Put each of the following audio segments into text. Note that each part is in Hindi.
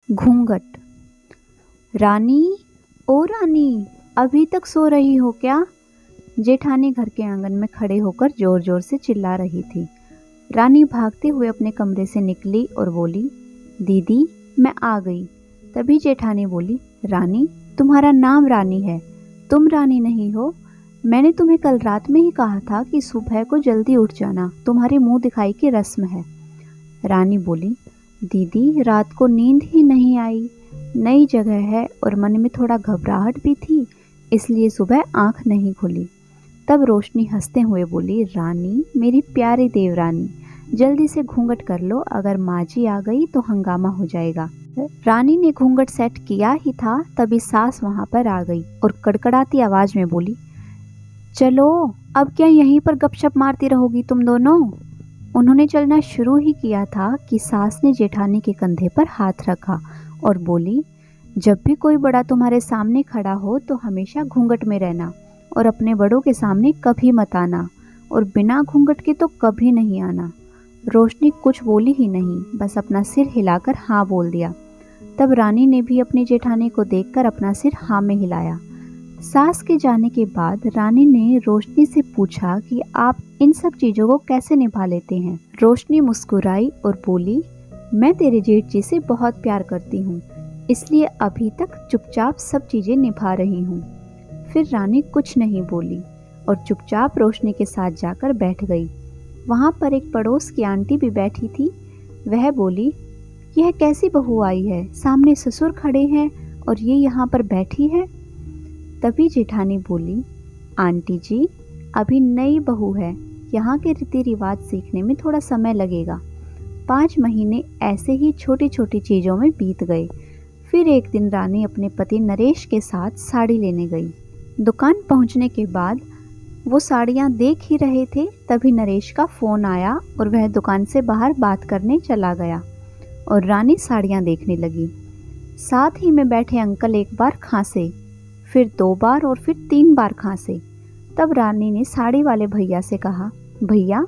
घूंघट। रानी, ओ रानी, अभी तक सो रही हो क्या? जेठानी घर के आंगन में खड़े होकर जोर जोर से चिल्ला रही थी। रानी भागते हुए अपने कमरे से निकली और बोली, दीदी मैं आ गई। तभी जेठानी बोली, रानी तुम्हारा नाम रानी है, तुम रानी नहीं हो। मैंने तुम्हें कल रात में ही कहा था कि सुबह को जल्दी उठ जाना, तुम्हारी मुंह दिखाई की रस्म है। रानी बोली, दीदी रात को नींद ही नहीं आई, नई जगह है और मन में थोड़ा घबराहट भी थी, इसलिए सुबह आंख नहीं खुली। तब रोशनी हंसते हुए बोली, रानी मेरी प्यारी देवरानी, जल्दी से घूंघट कर लो, अगर माँ जी आ गई तो हंगामा हो जाएगा। रानी ने घूंघट सेट किया ही था तभी सास वहां पर आ गई और कड़कड़ाती आवाज में बोली, चलो अब क्या यहीं पर गपशप मारती रहोगी तुम दोनों? उन्होंने चलना शुरू ही किया था कि सास ने जेठानी के कंधे पर हाथ रखा और बोली, जब भी कोई बड़ा तुम्हारे सामने खड़ा हो तो हमेशा घूंघट में रहना और अपने बड़ों के सामने कभी मत आना और बिना घूंघट के तो कभी नहीं आना। रोशनी कुछ बोली ही नहीं, बस अपना सिर हिलाकर हाँ बोल दिया। तब रानी ने भी अपनी जेठानी को देखकर अपना सिर हाँ में हिलाया। सास के जाने के बाद रानी ने रोशनी से पूछा कि आप इन सब चीजों को कैसे निभा लेते हैं। रोशनी मुस्कुराई और बोली, मैं तेरे जेठ जी से बहुत प्यार करती हूँ, इसलिए अभी तक चुपचाप सब चीजें निभा रही हूँ। फिर रानी कुछ नहीं बोली और चुपचाप रोशनी के साथ जाकर बैठ गई। वहाँ पर एक पड़ोस की आंटी भी बैठी थी। वह बोली, यह कैसी बहू आई है, सामने ससुर खड़े हैं और ये यहाँ पर बैठी है। तभी जेठानी बोली, आंटी जी अभी नई बहू है, यहाँ के रीति रिवाज सीखने में थोड़ा समय लगेगा। 5 महीने ऐसे ही छोटी छोटी चीज़ों में बीत गए। फिर एक दिन रानी अपने पति नरेश के साथ साड़ी लेने गई। दुकान पहुँचने के बाद वो साड़ियाँ देख ही रहे थे, तभी नरेश का फ़ोन आया और वह दुकान से बाहर बात करने चला गया और रानी साड़ियाँ देखने लगी। साथ ही में बैठे अंकल एक बार खांसे, फिर 2 बार और फिर 3 बार खांसे। तब रानी ने साड़ी वाले भैया से कहा, भैया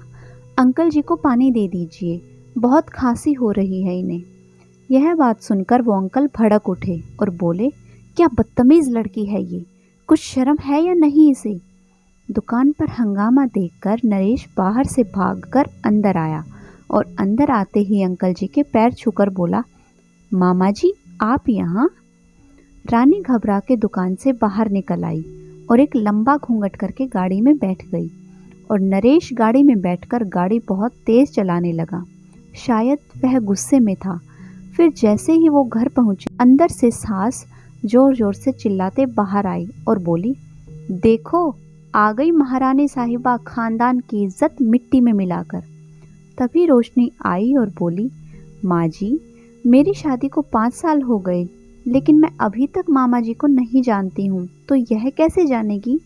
अंकल जी को पानी दे दीजिए, बहुत खांसी हो रही है इन्हें। यह बात सुनकर वो अंकल भड़क उठे और बोले, क्या बदतमीज़ लड़की है ये, कुछ शर्म है या नहीं इसे? दुकान पर हंगामा देखकर नरेश बाहर से भागकर अंदर आया और अंदर आते ही अंकल जी के पैर छूकर बोला, मामा जी आप यहाँ? रानी घबरा के दुकान से बाहर निकल आई और एक लंबा घूंघट करके गाड़ी में बैठ गई और नरेश गाड़ी में बैठकर गाड़ी बहुत तेज चलाने लगा। शायद वह गुस्से में था। फिर जैसे ही वो घर पहुंचे, अंदर से सास जोर जोर से चिल्लाते बाहर आई और बोली, देखो आ गई महारानी साहिबा, खानदान की इज्जत मिट्टी में मिलाकर। तभी रोशनी आई और बोली, माँ जी मेरी शादी को 5 साल हो गए, लेकिन मैं अभी तक मामा जी को नहीं जानती हूँ, तो यह कैसे जानेगी?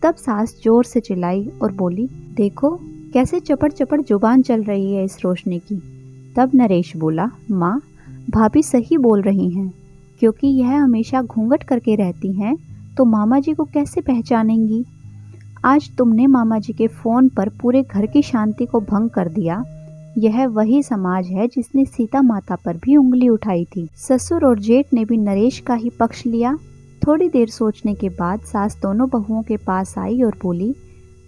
तब सास जोर से चिल्लाई और बोली, देखो कैसे चपड़ चपड़ जुबान चल रही है इस रोशनी की। तब नरेश बोला, माँ भाभी सही बोल रही हैं, क्योंकि यह हमेशा घूंघट करके रहती हैं तो मामा जी को कैसे पहचानेंगी? आज तुमने मामा जी के फ़ोन पर पूरे घर की शांति को भंग कर दिया। यह वही समाज है जिसने सीता माता पर भी उंगली उठाई थी। ससुर और जेठ ने भी नरेश का ही पक्ष लिया। थोड़ी देर सोचने के बाद सास दोनों बहुओं के पास आई और बोली,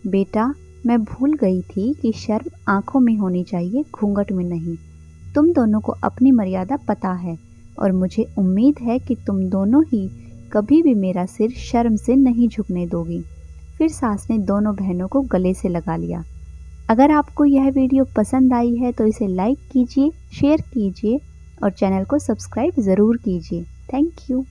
बेटा मैं भूल गई थी कि शर्म आंखों में होनी चाहिए, घूंघट में नहीं। तुम दोनों को अपनी मर्यादा पता है और मुझे उम्मीद है कि तुम दोनों ही कभी भी मेरा सिर शर्म से नहीं झुकने दोगी। फिर सास ने दोनों बहनों को गले से लगा लिया। अगर आपको यह वीडियो पसंद आई है तो इसे लाइक कीजिए, शेयर कीजिए और चैनल को सब्सक्राइब ज़रूर कीजिए। Thank you.